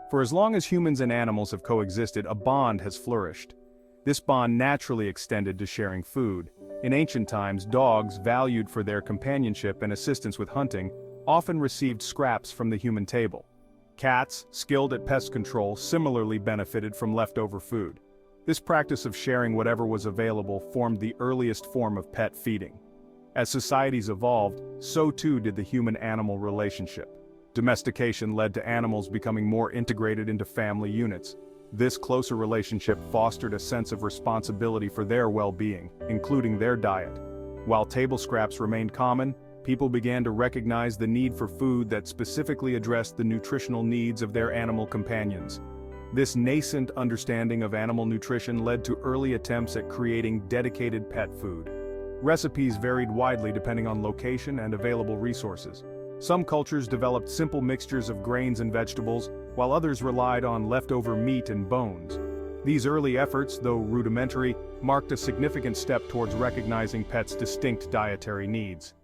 For as long as humans and animals have coexisted, a bond has flourished. This bond naturally extended to sharing food. In ancient times, dogs, valued for their companionship and assistance with hunting, often received scraps from the human table. Cats, skilled at pest control, similarly benefited from leftover food. This practice of sharing whatever was available formed the earliest form of pet feeding. As societies evolved, so too did the human-animal relationship. Domestication led to animals becoming more integrated into family units. This closer relationship fostered a sense of responsibility for their well-being, including their diet. While table scraps remained common, people began to recognize the need for food that specifically addressed the nutritional needs of their animal companions. This nascent understanding of animal nutrition led to early attempts at creating dedicated pet food. Recipes varied widely depending on location and available resources. Some cultures developed simple mixtures of grains and vegetables, while others relied on leftover meat and bones. These early efforts, though rudimentary, marked a significant step towards recognizing pets' distinct dietary needs.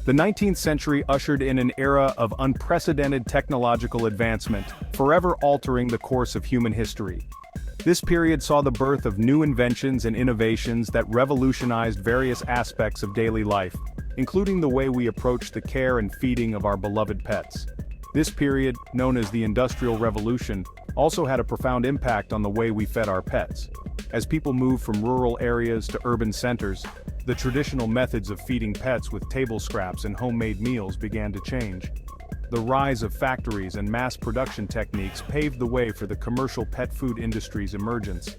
The 19th century ushered in an era of unprecedented technological advancement, forever altering the course of human history. This period saw the birth of new inventions and innovations that revolutionized various aspects of daily life, including the way we approach the care and feeding of our beloved pets. This period, known as the Industrial Revolution, also had a profound impact on the way we fed our pets. As people moved from rural areas to urban centers, the traditional methods of feeding pets with table scraps and homemade meals began to change. The rise of factories and mass production techniques paved the way for the commercial pet food industry's emergence.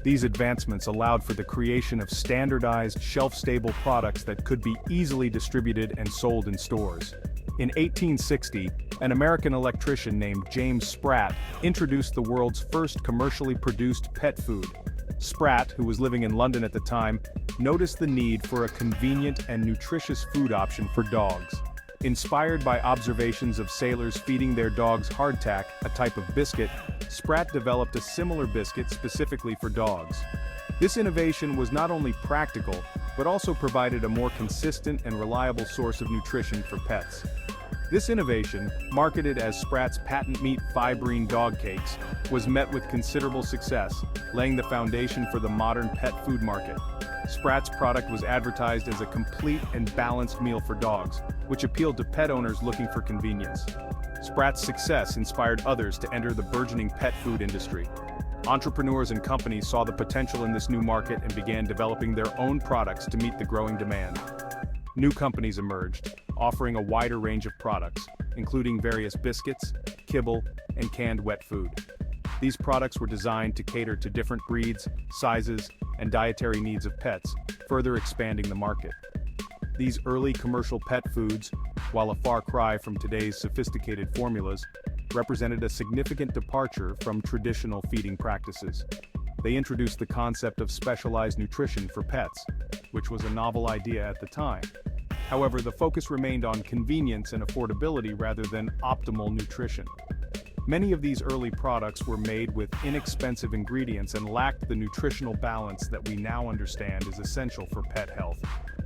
These advancements allowed for the creation of standardized, shelf-stable products that could be easily distributed and sold in stores. In 1860, an American electrician named James Spratt introduced the world's first commercially produced pet food. Spratt, who was living in London at the time, noticed the need for a convenient and nutritious food option for dogs. Inspired by observations of sailors feeding their dogs hardtack, a type of biscuit, Spratt developed a similar biscuit specifically for dogs. This innovation was not only practical, but also provided a more consistent and reliable source of nutrition for pets. This innovation, marketed as Spratt's patent meat fibrine dog cakes, was met with considerable success, laying the foundation for the modern pet food market. Spratt's product was advertised as a complete and balanced meal for dogs, which appealed to pet owners looking for convenience. Spratt's success inspired others to enter the burgeoning pet food industry. Entrepreneurs and companies saw the potential in this new market and began developing their own products to meet the growing demand. New companies emerged, offering a wider range of products, including various biscuits, kibble, and canned wet food. These products were designed to cater to different breeds, sizes, and dietary needs of pets, further expanding the market. These early commercial pet foods, while a far cry from today's sophisticated formulas, represented a significant departure from traditional feeding practices. They introduced the concept of specialized nutrition for pets, which was a novel idea at the time. However, the focus remained on convenience and affordability rather than optimal nutrition. Many of these early products were made with inexpensive ingredients and lacked the nutritional balance that we now understand is essential for pet health.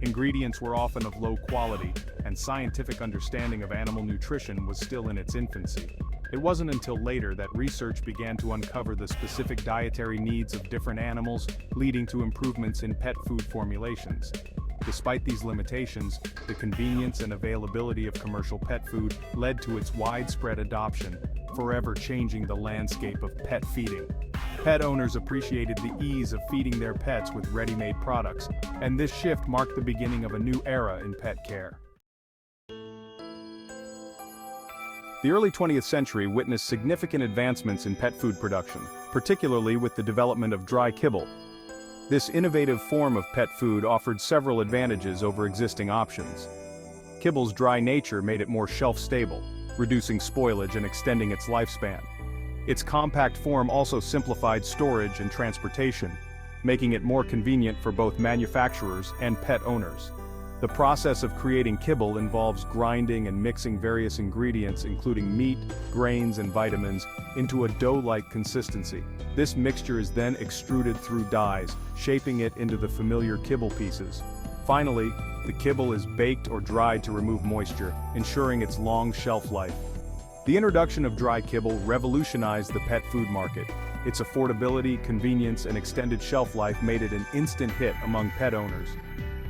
Ingredients were often of low quality, and scientific understanding of animal nutrition was still in its infancy. It wasn't until later that research began to uncover the specific dietary needs of different animals, leading to improvements in pet food formulations. Despite these limitations, the convenience and availability of commercial pet food led to its widespread adoption, forever changing the landscape of pet feeding. Pet owners appreciated the ease of feeding their pets with ready-made products, and this shift marked the beginning of a new era in pet care. The early 20th century witnessed significant advancements in pet food production, particularly with the development of dry kibble. This innovative form of pet food offered several advantages over existing options. Kibble's dry nature made it more shelf-stable, reducing spoilage and extending its lifespan. Its compact form also simplified storage and transportation, making it more convenient for both manufacturers and pet owners. The process of creating kibble involves grinding and mixing various ingredients including meat, grains, and vitamins into a dough-like consistency. This mixture is then extruded through dies, shaping it into the familiar kibble pieces. Finally, the kibble is baked or dried to remove moisture, ensuring its long shelf life. The introduction of dry kibble revolutionized the pet food market. Its affordability, convenience, and extended shelf life made it an instant hit among pet owners.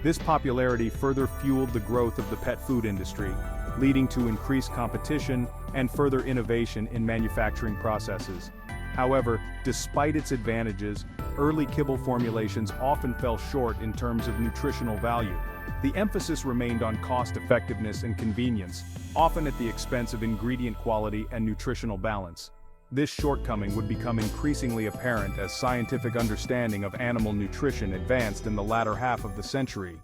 This popularity further fueled the growth of the pet food industry, leading to increased competition and further innovation in manufacturing processes. However, despite its advantages, early kibble formulations often fell short in terms of nutritional value. The emphasis remained on cost-effectiveness and convenience, often at the expense of ingredient quality and nutritional balance. This shortcoming would become increasingly apparent as scientific understanding of animal nutrition advanced in the latter half of the century.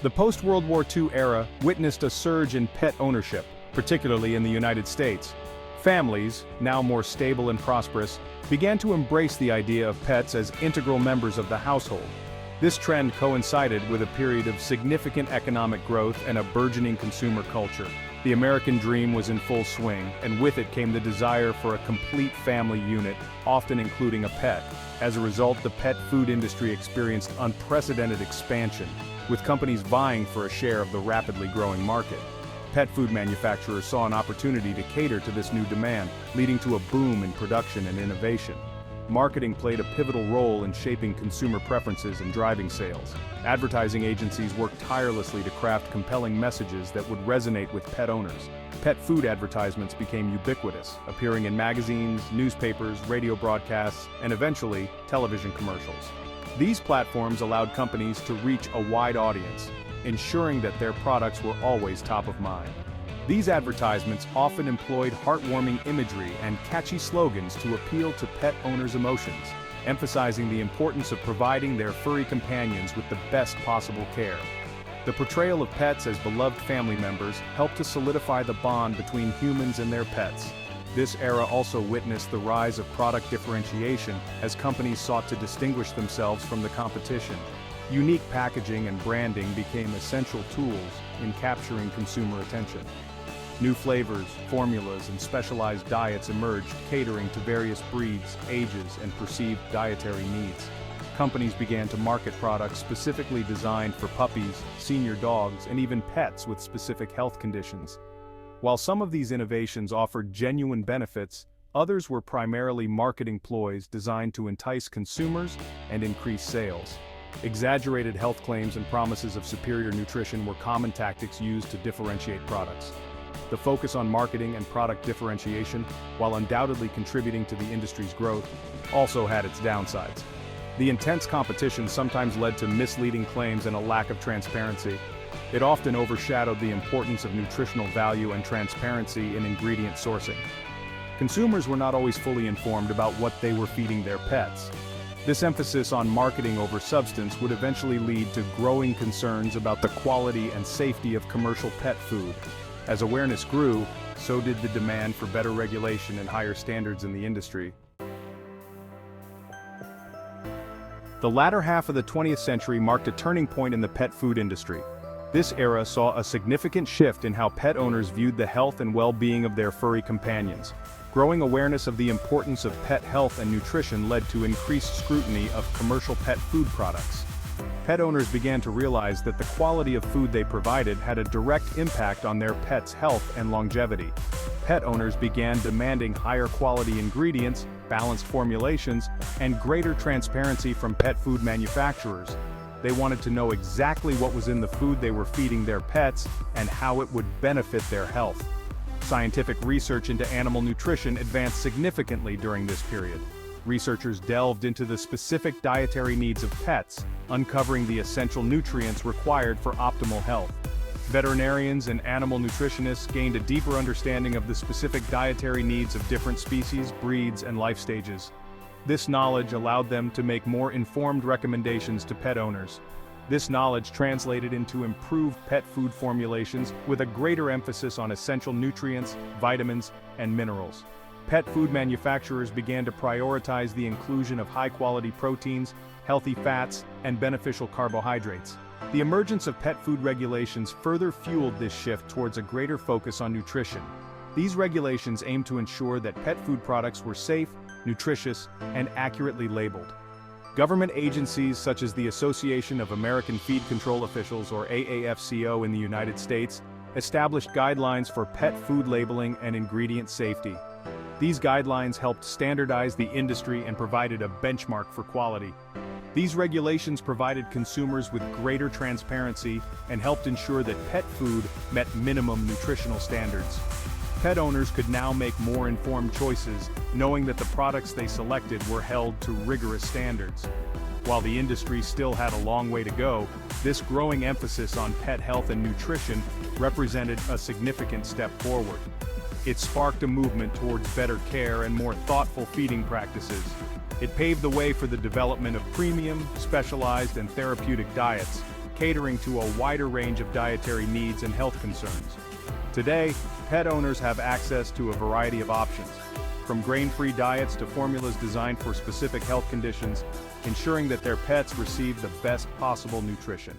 The post-World War II era witnessed a surge in pet ownership, particularly in the United States. Families, now more stable and prosperous, began to embrace the idea of pets as integral members of the household. This trend coincided with a period of significant economic growth and a burgeoning consumer culture. The American dream was in full swing, and with it came the desire for a complete family unit, often including a pet. As a result, the pet food industry experienced unprecedented expansion, with companies vying for a share of the rapidly growing market. Pet food manufacturers saw an opportunity to cater to this new demand, leading to a boom in production and innovation. Marketing played a pivotal role in shaping consumer preferences and driving sales. Advertising agencies worked tirelessly to craft compelling messages that would resonate with pet owners. Pet food advertisements became ubiquitous, appearing in magazines, newspapers, radio broadcasts, and eventually, television commercials. These platforms allowed companies to reach a wide audience, ensuring that their products were always top of mind. These advertisements often employed heartwarming imagery and catchy slogans to appeal to pet owners' emotions, emphasizing the importance of providing their furry companions with the best possible care. The portrayal of pets as beloved family members helped to solidify the bond between humans and their pets. This era also witnessed the rise of product differentiation as companies sought to distinguish themselves from the competition. Unique packaging and branding became essential tools in capturing consumer attention. New flavors, formulas, and specialized diets emerged, catering to various breeds, ages, and perceived dietary needs. Companies began to market products specifically designed for puppies, senior dogs, and even pets with specific health conditions. While some of these innovations offered genuine benefits, others were primarily marketing ploys designed to entice consumers and increase sales. Exaggerated health claims and promises of superior nutrition were common tactics used to differentiate products. The focus on marketing and product differentiation, while undoubtedly contributing to the industry's growth, also had its downsides. The intense competition sometimes led to misleading claims and a lack of transparency. It often overshadowed the importance of nutritional value and transparency in ingredient sourcing. Consumers were not always fully informed about what they were feeding their pets. This emphasis on marketing over substance would eventually lead to growing concerns about the quality and safety of commercial pet food. As awareness grew, so did the demand for better regulation and higher standards in the industry. The latter half of the 20th century marked a turning point in the pet food industry. This era saw a significant shift in how pet owners viewed the health and well-being of their furry companions. Growing awareness of the importance of pet health and nutrition led to increased scrutiny of commercial pet food products. Pet owners began to realize that the quality of food they provided had a direct impact on their pets' health and longevity. Pet owners began demanding higher quality ingredients, balanced formulations, and greater transparency from pet food manufacturers. They wanted to know exactly what was in the food they were feeding their pets and how it would benefit their health. Scientific research into animal nutrition advanced significantly during this period. Researchers delved into the specific dietary needs of pets, uncovering the essential nutrients required for optimal health. Veterinarians and animal nutritionists gained a deeper understanding of the specific dietary needs of different species, breeds, and life stages. This knowledge allowed them to make more informed recommendations to pet owners. This knowledge translated into improved pet food formulations with a greater emphasis on essential nutrients, vitamins, and minerals. Pet food manufacturers began to prioritize the inclusion of high-quality proteins, healthy fats, and beneficial carbohydrates. The emergence of pet food regulations further fueled this shift towards a greater focus on nutrition. These regulations aimed to ensure that pet food products were safe, nutritious, and accurately labeled. Government agencies such as the Association of American Feed Control Officials, or AAFCO in the United States, established guidelines for pet food labeling and ingredient safety. These guidelines helped standardize the industry and provided a benchmark for quality. These regulations provided consumers with greater transparency and helped ensure that pet food met minimum nutritional standards. Pet owners could now make more informed choices, knowing that the products they selected were held to rigorous standards. While the industry still had a long way to go, this growing emphasis on pet health and nutrition represented a significant step forward. It sparked a movement towards better care and more thoughtful feeding practices. It paved the way for the development of premium, specialized, and therapeutic diets, catering to a wider range of dietary needs and health concerns. Today, pet owners have access to a variety of options, from grain-free diets to formulas designed for specific health conditions, ensuring that their pets receive the best possible nutrition.